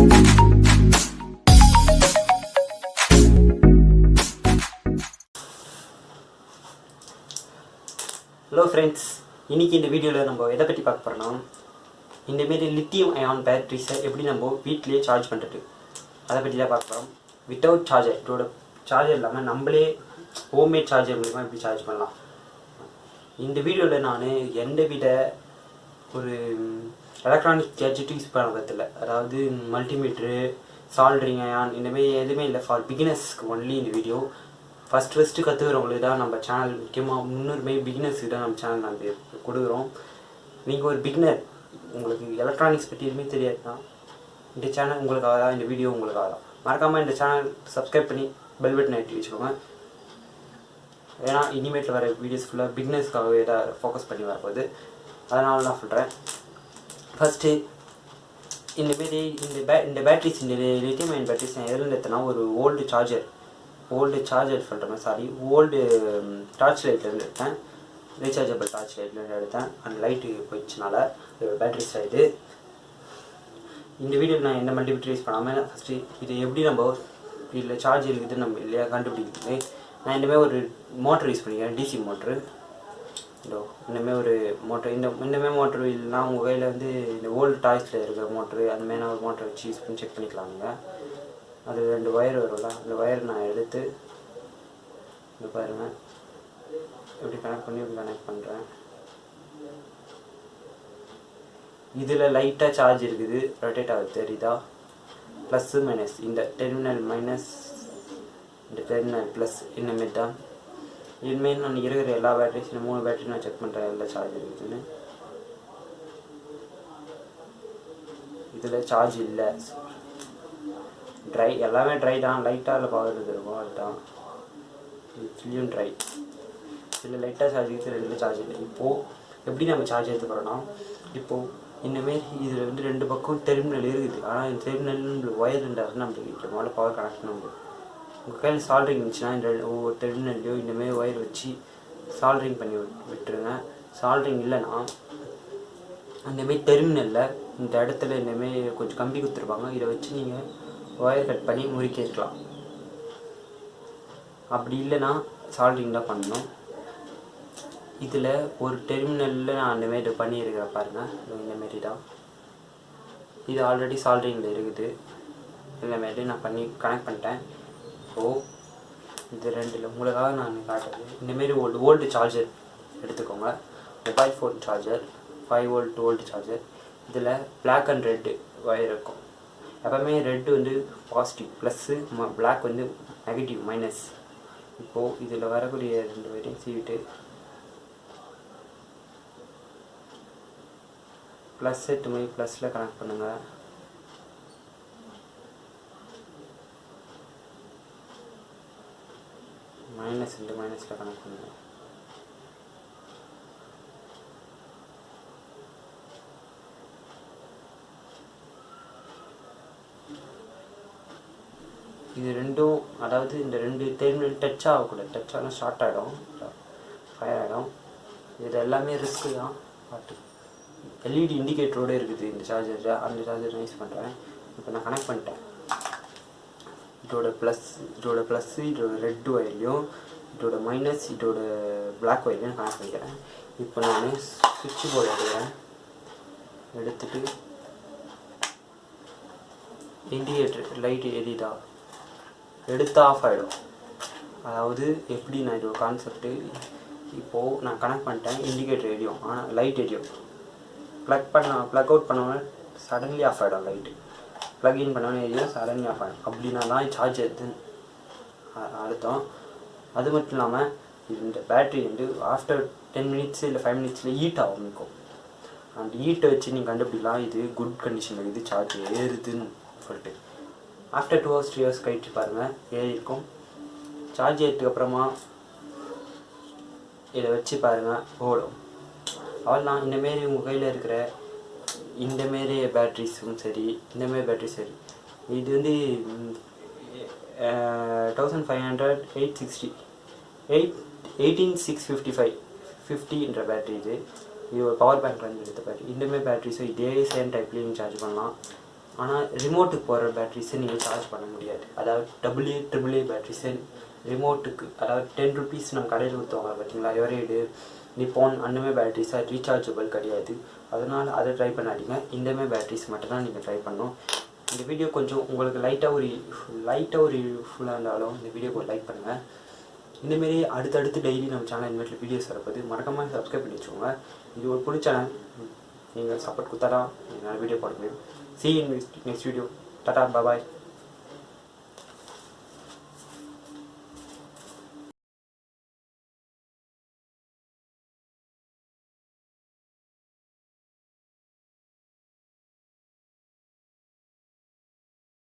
Hello friends, இன்னைக்கு இந்த வீடியோவில் நம்ம எதை பற்றி பார்க்க போகிறோம்னா இந்த மாரி லித்தியம் அயான் பேட்டரிஸை எப்படி நம்ம வீட்டிலேயே சார்ஜ் பண்ணுறது அதை பற்றி தான் பார்க்க போகிறோம். வித்தவுட் சார்ஜர், இதோட சார்ஜர் இல்லாமல் நம்மளே ஹோம்மேட் சார்ஜர் மூலமாக எப்படி சார்ஜ் பண்ணலாம். இந்த வீடியோவில் நான் எந்த வித ஒரு எலக்ட்ரானிக் கேட்ஜெட் யூஸ் பண்ணுறதில்லை. அதாவது மல்டிமீட்ரு, சால்ட்ரிங் அயான் இந்தமாரி எதுவுமே இல்லை. ஃபார் பிகினர்ஸ்க்கு ஒன்லி இந்த வீடியோ. ஃபஸ்ட்டு கற்றுக்கிறவங்களுக்கு தான் நம்ம சேனல் முக்கியமாக முன்னுரிமை பிகினர்ஸுக்கு தான் நம்ம சேனல் நாங்கள் கொடுக்குறோம். நீங்கள் ஒரு பிகினர், உங்களுக்கு எலக்ட்ரானிக்ஸ் பற்றி எதுவுமே தெரியாதுன்னா இந்த சேனல் உங்களுக்காக தான், இந்த வீடியோ உங்களுக்காக தான். மறக்காமல் இந்த சேனல் சப்ஸ்கிரைப் பண்ணி பெல் பட்டன் ஏற்றி வச்சுக்கோங்க. ஏன்னா இனிமேட்டில் வர வீடியோஸ் ஃபுல்லாக பிகினர்ஸ்க்காகவே தான் ஃபோக்கஸ் பண்ணி வரப்போகுது. அதனால தான் சொல்கிறேன். ஃபஸ்ட்டு இந்தமாரி இந்த பேட்டரிஸ், இந்த லித்தியம் அயன் பேட்டரிஸ் நான் எதில் எடுத்தேன்னா ஒரு ஓல்டு சார்ஜர் ஓல்டு டார்ச் லைட்லேருந்து எடுத்தேன். ரீசார்ஜபிள் டார்ச் லைட்லேருந்து எடுத்தேன். அந்த லைட்டு போயிடுச்சுனால பேட்டரி சைடு. இந்த வீடியோவில் நான் எந்த மல்டிமீட்டர் யூஸ் பண்ணாமல் ஃபஸ்ட்டு இது எப்படி நம்ம இதில் சார்ஜ் இருக்குதுன்னு நம்ம இல்லையா கண்டுபிடிக்கிறது. நான் இந்தமாதிரி ஒரு மோட்டர் யூஸ் பண்ணிக்கிறேன், டிசி மோட்ரு. இந்தமாதிரி ஒரு மோட்ரு, இந்தமாதிரி மோட்ரு இல்லைனா உங்கள் கையில் வந்து இந்த ஓல்டு டாய்ஸில் இருக்கிற மோட்ரு அந்தமாதிரி ஒரு மோட்டரை வச்சு யூஸ் பண்ணி செக் பண்ணிக்கலாம். நீங்கள் அது 2 ஒயர் வரும்ல, அந்த ஒயர் நான் எடுத்து இது பாருங்கள் எப்படி கனெக்ட் பண்ணி இப்படி கனெக்ட் பண்ணுறேன். இதில் லைட்டாக சார்ஜ் இருக்குது, ரொட்டேட் ஆகுது தெரியுதா? ப்ளஸ்ஸு மைனஸ், இந்த டெர்மினல் மைனஸ், இந்த டெர்மினல் ப்ளஸ், இந்தமாரி தான். இனிமேல் நான் இருக்கிற எல்லா பேட்டரிஸ், இந்த 3 பேட்டரி நான் செக் பண்ணுறேன் எல்லாம் சார்ஜ் இருக்குதுன்னு. இதில் சார்ஜ் இல்லை, ட்ரை, எல்லாமே ட்ரை தான். லைட்டாக அதில் பார்க்குறது இருக்கும், அதுதான் இதுலேயும் ட்ரை. இதில் லைட்டாக சார்ஜ் இருக்குது, 2 சார்ஜ் இல்லை. இப்போது எப்படி நம்ம சார்ஜ் எடுத்து போகிறோன்னா, இப்போது இந்தமாரி இதில் வந்து 2 பக்கம் டெர்மினல் இருக்குது. ஆனால் இந்த டெர்மினல் ஒயர் இருந்தாலும் நம்மளுக்கு முதல்ல பவர் கனெக்ட் பண்ண முடியும். உங்கள் கையில் சால்ட்ரிங் இருந்துச்சுன்னா இந்த ஒவ்வொரு டெர்மினல்லையும் இந்தமாரி ஒயர் வச்சு சால்ட்ரிங் பண்ணி விட்டுருங்க. சால்ட்ரிங் இல்லைன்னா அந்தமாரி டெர்மினலில் இந்த இடத்துல இந்தமாரி கொஞ்சம் கம்பி கொடுத்துருப்பாங்க, இதை வச்சு நீங்கள் ஒயர் கட் பண்ணி முறுக்கிக்கலாம். அப்படி இல்லைன்னா சால்ட்ரிங் தான் பண்ணணும். இதில் ஒரு டெர்மினலில் நான் அந்தமாரி பண்ணியிருக்கிறேன் பாருங்கள், இந்தமாரி தான். இது ஆல்ரெடி சால்ட்ரிங்கில் இருக்குது. இந்தமாரி நான் பண்ணி கனெக்ட் பண்ணிட்டேன். இப்போது இது 2 உங்களுக்காக நான் காட்டுறது. இந்தமாரி ஓல்டு சார்ஜர் எடுத்துக்கோங்க, mobile phone charger, 5 volt old charger. இதில் பிளாக் அண்ட் ரெட்டு ஒயர் இருக்கும். எப்போவுமே ரெட்டு வந்து பாசிட்டிவ் ப்ளஸ்ஸு, பிளாக் வந்து நெகட்டிவ் மைனஸ். இப்போது இதில் வரக்கூடிய 2 வயரையும் சீவிட்டு ப்ளஸ் எட்டுமே ப்ளஸில் கனெக்ட் பண்ணுங்கள். மைனஸ் 2 மைனஸில் கனெக்ட் பண்ணுங்கள். இது ரெண்டும், அதாவது இந்த 2 டெர்மினல் டச் ஆகக்கூடாது. டச் ஆனால் ஷார்ட் ஆகிடும், ஃபயர் ஆகிடும். இது எல்லாமே ரிஸ்க்கு தான். பார்த்து எல்இடி இண்டிகேட்டரோடு இருக்குது இந்த சார்ஜர். அந்த சார்ஜர் யூஸ் பண்ணுறேன். இப்போ நான் கனெக்ட் பண்ணிட்டேன். இதோட ப்ளஸ்ஸு இதோட ரெட் ஒயர்லையும், இதோட மைனஸ் இதோட பிளாக் ஒயர்லையும் கனெக்ட் பண்ணிக்கிறேன். இப்போ நான் சுவிட்ச் போர்டு எடுத்துகிட்டு இண்டிகேட்டர் லைட் எரியுதா எடுத்து ஆஃப் ஆகிடும். அதாவது எப்படி நான் இது ஒரு கான்செப்ட்டு. இப்போது நான் கனெக்ட் பண்ணிட்டேன், இண்டிகேட்டர் எரியும், ஆனால் லைட் எரியும். ப்ளக் அவுட் பண்ணோன்னே சடன்லி ஆஃப் ஆகிடும் லைட்டு. ப்ளக் இன் பண்ணோன்னே எரியும், சடன்லி ஆஃப் ஆகிடும். அப்படின்னா தான் சார்ஜ் எடுத்து அர்த்தம். அது மட்டும் இல்லாமல் இந்த பேட்ரி வந்து ஆஃப்டர் 10 மினிட்ஸு இல்லை 5 மினிட்ஸில் ஹீட் ஆரம்பிக்கும். அந்த ஹீட்டை வச்சு நீங்கள் கண்டுபிடிக்கலாம் இது குட் கண்டிஷனில் இது சார்ஜ் ஏறுதுன்னு சொல்லிட்டு. ஆஃப்டர் 2 hours 3 hours கழிச்சு பாருங்கள் ஏறி இருக்கும். சார்ஜ் ஏற்றதுக்கப்புறமா இதை வச்சு பாருங்கள் ஓடும். அவ்வளோதான். இந்தமாரி உங்கள் கையில் இருக்கிற இந்தமாரி பேட்ரிஸும் சரி, இந்தமாரி பேட்ரி சரி, இது வந்து 1500 860 18655 50ன்ற பேட்ரி. இது ஒரு பவர் பேங்க் எடுத்த பேட்ரி. இந்தமாரி பேட்ரிஸும் இதே சேம் டைப்லேயும் சார்ஜ் பண்ணலாம். ஆனால் ரிமோட்டுக்கு போகிற பேட்ரிஸை நீங்கள் சார்ஜ் பண்ண முடியாது. அதாவது AAA பேட்ரிஸை ரிமோட்டுக்கு, அதாவது 10 ருபீஸ் நம்ம கடையில் கொடுத்தவங்க பார்த்தீங்களா, எவரேடு நிப்பான் அந்தமாதிரி பேட்ரிஸாக ரீசார்ஜபிள் கிடையாது. அதனால் அதை ட்ரை பண்ணாதீங்க. இந்தமாதிரி பேட்ரிஸ் மட்டும்தான் நீங்கள் ட்ரை பண்ணணும். இந்த வீடியோ கொஞ்சம் உங்களுக்கு லைட்டாக ஒரு ஃபுல்லாக இருந்தாலும் இந்த வீடியோக்கு ஒரு லைக் பண்ணுங்கள். இந்தமாரி அடுத்தடுத்து டெய்லி நம்ம சேனல் இனிமேல் வீடியோஸ் வரப்போது மறக்காமல் சப்ஸ்கிரைப் பண்ணி வச்சுக்கோங்க. இது ஒரு பிடிச்ச சேனல், நீங்கள் சப்போர்ட் கொடுத்தா தான் என்னால் வீடியோ போட முடியும். See you in next video. Tata, bye bye.